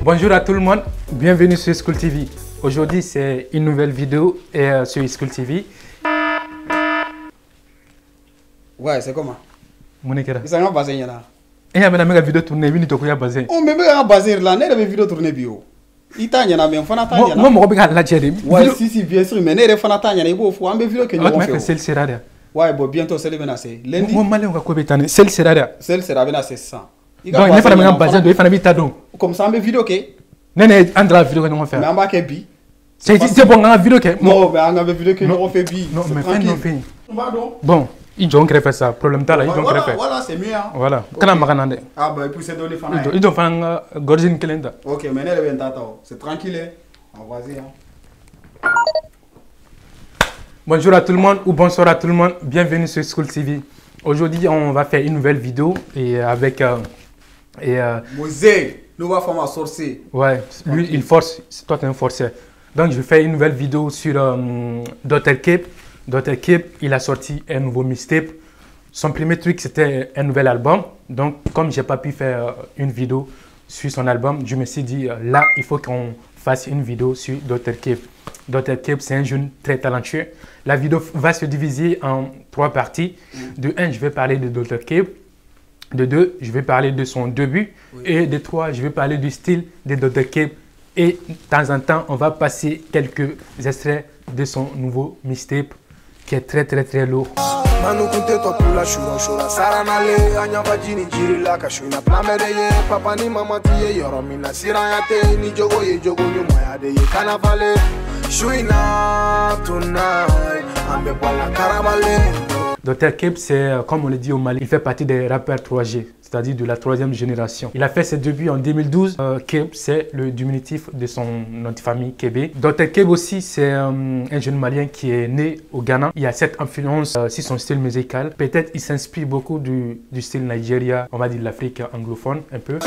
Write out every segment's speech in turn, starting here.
Bonjour à tout le monde, bienvenue sur School TV. Aujourd'hui c'est une nouvelle vidéo sur School TV. Ouais, c'est comment? Monikera. C'est un bazin là. Et il y a une vidéo tournée, il y a un bazin. On me met un bazin là, il y a une vidéo tournée bio. Il t'a y a même fan attend. Moi, je regarde la télé. Ouais, si, bien sûr, mais il y a fan attend, il y a une vidéo que nous fait. C'est le ouais, bon, bientôt c'est le menacé. Lundi. Moi, malin, on va couper tanné. C'est le Serada. C'est le Serada, c'est ça. Donc, il n'y a pas de bazin, il faut un bitadon. Comme ça, on me vidéo que. Non, non, Andra vidéo que nous on fait. Mais on va bi. C'est bon, on a vidéo que. Non, mais on a vidéo que nous on fait bi. Non, mais tranquille. Pardon. Bon. Ils ont créé ça. Problème là, ils ont créé. Voilà, c'est mieux. Voilà. Quand on m'a dit. Ah bah, et puis c'est donné fan. Ils ont fait un gorgine calenda. Ok, mais n'est pas c'est tranquille. Vas-y. Bonjour à tout le monde ou bonsoir à tout le monde. Bienvenue sur School TV. Aujourd'hui, on va faire une nouvelle vidéo et avec Mosé, nous va faire un sorcier. Ouais, lui il force, toi tu es un forceur. Donc je vais faire une nouvelle vidéo sur Dr. Cape. Dr. Cape, il a sorti un nouveau mixtape. Son premier truc, c'était un nouvel album. Donc, comme je n'ai pas pu faire une vidéo sur son album, je me suis dit, là, il faut qu'on fasse une vidéo sur Dr. Cape. Dr. Cape, c'est un jeune très talentueux. La vidéo va se diviser en 3 parties. De 1, je vais parler de Dr. Cape. De 2, je vais parler de son début. Oui. Et de 3, je vais parler du style de Dr. Cape. Et de temps en temps, on va passer quelques extraits de son nouveau mixtape, qui est très lourd. Dr. Cape, c'est comme on le dit au Mali, il fait partie des rappeurs 3G, c'est-à-dire de la 3e génération. Il a fait ses débuts en 2012. Cape, c'est le diminutif de son nom de famille, Kébé. Dr. Cape aussi, c'est un jeune malien qui est né au Ghana. Il a cette influence sur son style musical. Peut-être il s'inspire beaucoup du style Nigeria, on va dire de l'Afrique anglophone un peu.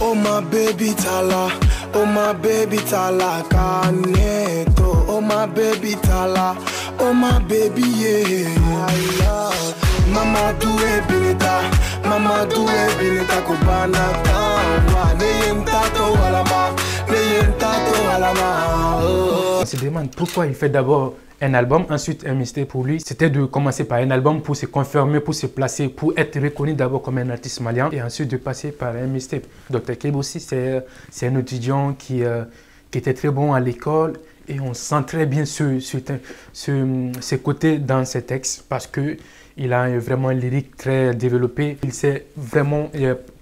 Oh my baby Tala, oh my baby Tala, Kaneto, oh my baby Tala, oh my baby yeah. Mama doué binita, mama doué binita kubana kawa, neyentato walama, neyentato walama. On se demande pourquoi il fait d'abord un album, ensuite un mixtape pour lui. C'était de commencer par un album pour se confirmer, pour se placer, pour être reconnu d'abord comme un artiste malien et ensuite de passer par un mixtape. Dr. Cape aussi, c'est un étudiant qui était très bon à l'école et on sent très bien ce côté dans ses textes parce que il a vraiment un lyrique très développé. Il sait vraiment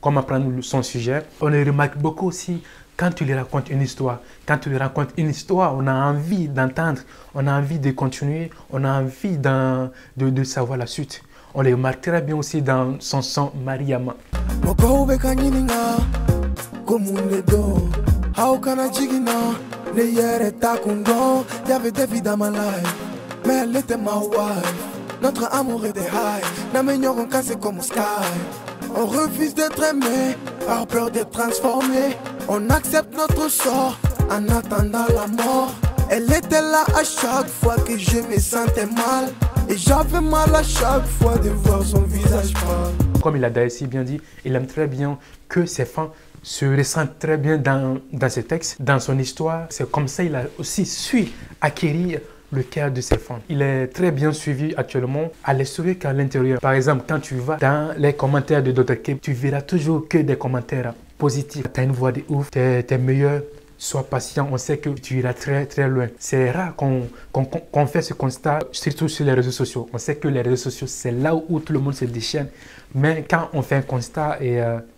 comment prendre son sujet. On le remarque beaucoup aussi quand tu lui racontes une histoire. Quand tu lui racontes une histoire, on a envie d'entendre, on a envie de continuer, on a envie de savoir la suite. On le remarque très bien aussi dans son son Mariama. Notre amour est des highs, n'améliorons qu'à c'est comme sky. On refuse d'être aimé, par peur d'être transformé. On accepte notre sort, en attendant la mort. Elle était là à chaque fois que je me sentais mal. Et j'avais mal à chaque fois de voir son visage pâle. Comme il a d'ailleurs si bien dit, il aime très bien que ses fans se ressentent très bien dans ses textes, dans son histoire. C'est comme ça qu'il a aussi su acquérir le cœur de ses fans. Il est très bien suivi actuellement à l'extérieur qu'à l'intérieur. Par exemple, quand tu vas dans les commentaires de Dr. Cape, tu verras toujours que des commentaires positifs. Tu as une voix de ouf, tu es meilleur, sois patient, on sait que tu iras très loin. C'est rare qu'on fait ce constat, surtout sur les réseaux sociaux. On sait que les réseaux sociaux, c'est là où tout le monde se déchaîne. Mais quand on fait un constat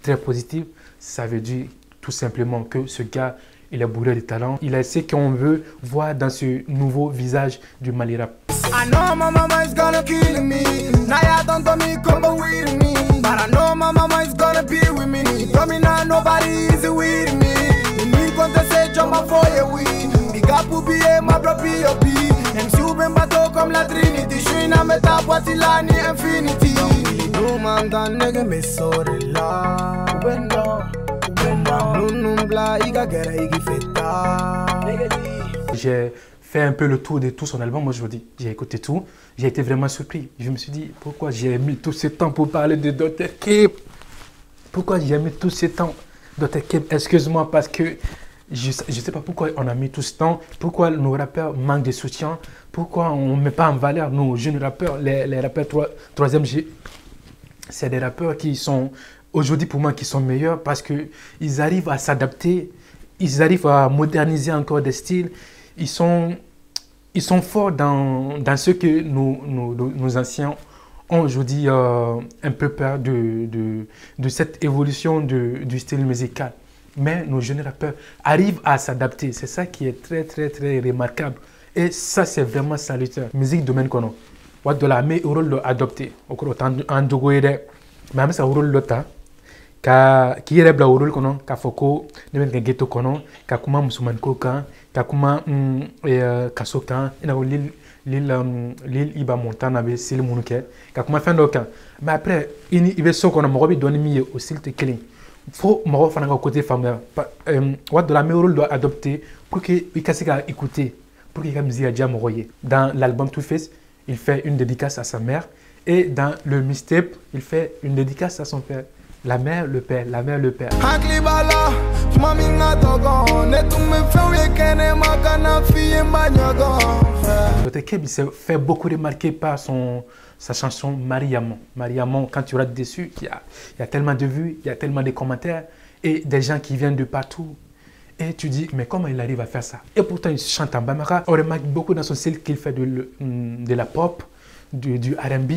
très positif, ça veut dire tout simplement que ce gars, il est bourré de talent. Il a ce qu'on veut voir dans ce nouveau visage du Mali rap. I know my mama is gonna kill me. Naya don't tell me come with me. But I know my mama is gonna be with me. Tell me now nobody is with me. Me gonna say jump for you we. Big up pour bien ma propre P.O.P. MC ben bateau comme la Trinity. J'suis na meta poitilani infinity. No man dan nigga me sorry la. J'ai fait un peu le tour de tout son album aujourd'hui. J'ai écouté tout. J'ai été vraiment surpris. Je me suis dit, pourquoi j'ai mis tout ce temps pour parler de Dr. Cape? Pourquoi j'ai mis tout ce temps Dr. Keb, excuse-moi parce que je ne sais pas pourquoi on a mis tout ce temps, pourquoi nos rappeurs manquent de soutien, pourquoi on ne met pas en valeur nos jeunes rappeurs, les rappeurs 3e G. C'est des rappeurs qui sont, aujourd'hui pour moi, qui sont meilleurs parce qu'ils arrivent à s'adapter, ils arrivent à moderniser encore des styles, ils sont forts dans ce que nos anciens ont aujourd'hui un peu peur de cette évolution du style musical. Mais nos jeunes rappeurs arrivent à s'adapter. C'est ça qui est très, très, très remarquable. Et ça, c'est vraiment salutaire. Musique domaine qu'on a. What de la mais rôle adopté. Au cours en dogoïde, mais ça rôle l'autre. Qui est le rôle qu'on a, qu'a foko, ne met ghetto qu'on a, qu'a kuma musulman koka, qu'a kuma kasoka, et na l'île Iba Montana avec Sil Mounuke, qu'a kuma fin d'aucun. Mais après, il va se qu'on a m'aurait donné mieux au style de killing. Faut me refaire un côté fameux. What de la meilleure rôle doit adopter pour qu'il puisse écouter, pour qu'il puisse déjà m'envoyer. Dans l'album Two Face, il fait une dédicace à sa mère et dans le mixtape, il fait une dédicace à son père. La mère, le père, la mère, le père. Dr. Keb s'est fait beaucoup remarquer par sa chanson Mariamon. Mariamon, quand tu rates dessus, il y a tellement de vues, il y a tellement de commentaires et des gens qui viennent de partout. Et tu dis, mais comment il arrive à faire ça? Et pourtant, il chante en bambara. On remarque beaucoup dans son style qu'il fait de la pop, du R&B,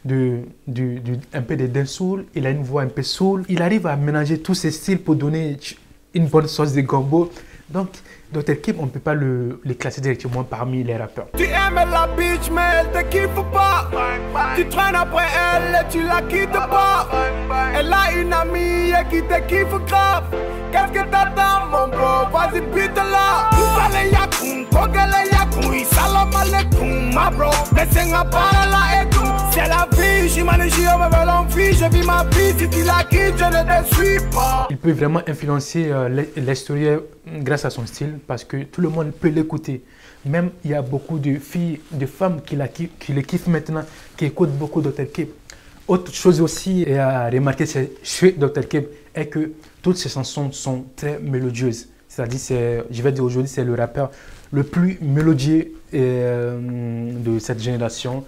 un peu de dancehall. Il a une voix un peu soul. Il arrive à mélanger tous ces styles pour donner une bonne sauce de gombo. Donc, Dr. Keb, on ne peut pas le classer directement parmi les rappeurs. Tu aimes la bitch, mais elle te kiffe pas. Tu traînes après elle et tu la quittes pas. Elle a une amie qui te kiffe grave. Qu'est-ce que t'attends, mon bro? Vas-y, bute-la. Fale yakun, kogele yakun, salam alaikum, ma bro. Laissez-moi parler là et tout. C'est la vie, j'imagine, je me veux l'envie. Je vis ma vie, si tu la quittes, je ne te suis pas. Il peut vraiment influencer l'histoire grâce à son style parce que tout le monde peut l'écouter. Même il y a beaucoup de filles, de femmes qui le kiffent maintenant, qui écoutent beaucoup Dr. Keb. Autre chose aussi à remarquer chez Dr. Keb est que toutes ses chansons sont très mélodieuses. C'est-à-dire, je vais dire aujourd'hui, c'est le rappeur le plus mélodieux de cette génération.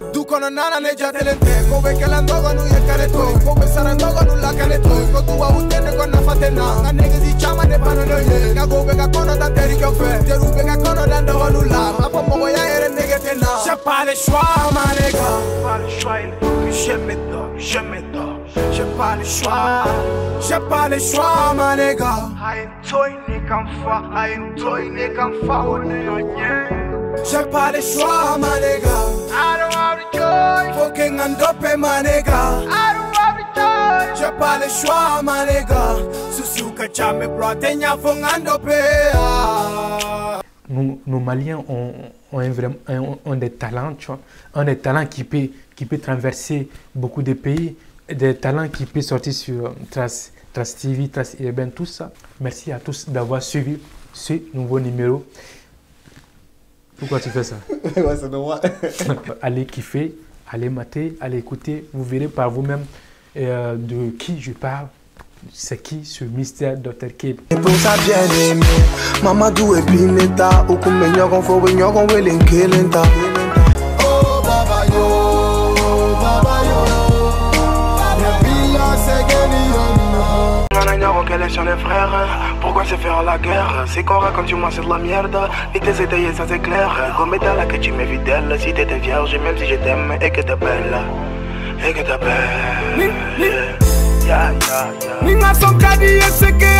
J'ai pas le choix, ma nègre. Je m'édore, je m'édore. J'ai pas le choix, j'ai pas le choix, ma nègre. J'ai pas le choix, ma nègre. Faut que n'andope, ma nègre. J'ai pas le choix, ma nègre. Susuka chame proteigne, faut n'andope. Nos Maliens ont des talents, tu vois, ont des talents qui peut traverser beaucoup de pays, des talents qui peuvent sortir sur Trace TV, Trace Urban, tout ça. Merci à tous d'avoir suivi ce nouveau numéro. Pourquoi tu fais ça? Ouais, c'est normal. Allez kiffer, allez mater, allez écouter, vous verrez par vous-même de qui je parle. C'est qui ce mystère Dr. Keb? Mamadou et Bineta, ou comme Nyogon for Nyogon willing killing ta. Oh Baba yo, Baba yo. Nebila Segeni yo. Quelle est sur les frères? Pourquoi se faire la guerre? C'est qu'on raconte sur moi c'est de la merde. Vite étayé ça c'est clair. Comme là que tu m'es fidèle. Si t'étais vierge, même si je t'aime et que t'es belle. Et que t'es belle. Ninga son kadi eseke